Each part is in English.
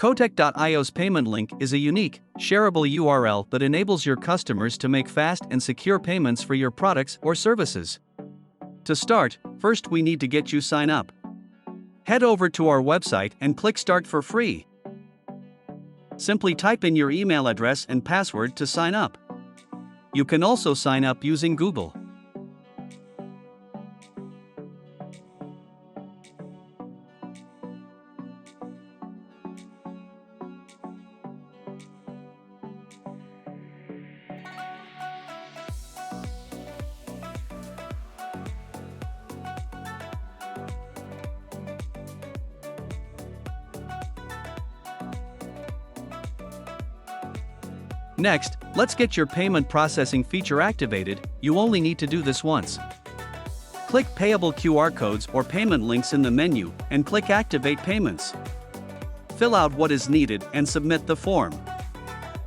Kotek.io's payment link is a unique, shareable URL that enables your customers to make fast and secure payments for your products or services. To start, first we need to get you sign up. Head over to our website and click Start for free. Simply type in your email address and password to sign up. You can also sign up using Google. Next, let's get your payment processing feature activated. You only need to do this once. Click Payable QR codes or payment links in the menu and click Activate Payments. Fill out what is needed and submit the form.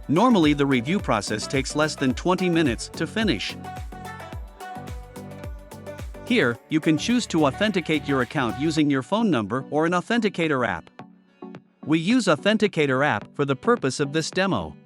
Normally the review process takes less than 20 minutes to finish. Here, you can choose to authenticate your account using your phone number or an Authenticator app. We use Authenticator app for the purpose of this demo.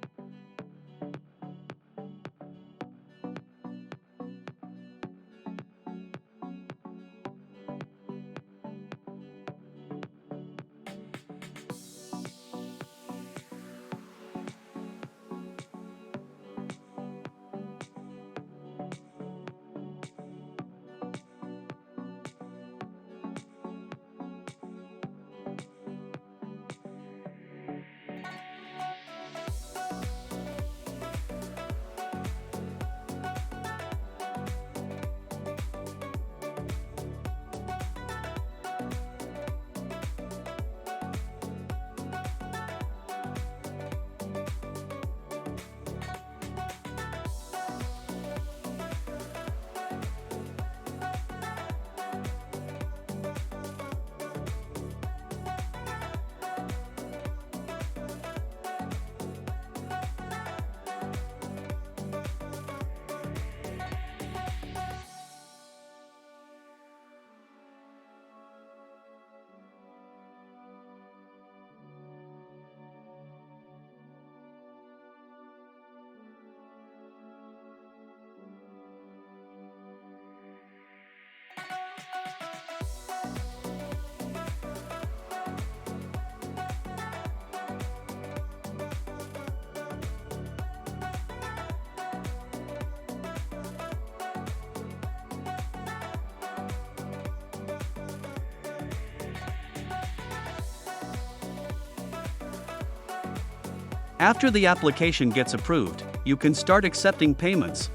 After the application gets approved, you can start accepting payments.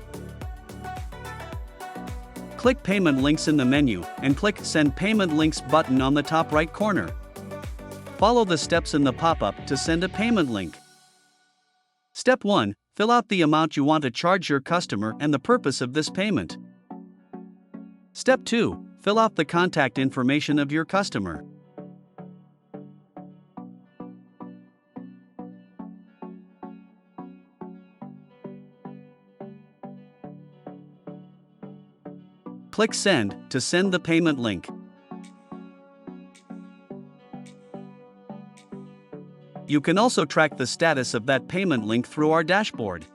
Click Payment Links in the menu and click Send Payment Links button on the top right corner. Follow the steps in the pop-up to send a payment link. Step 1. Fill out the amount you want to charge your customer and the purpose of this payment. Step 2. Fill out the contact information of your customer. Click Send to send the payment link. You can also track the status of that payment link through our dashboard.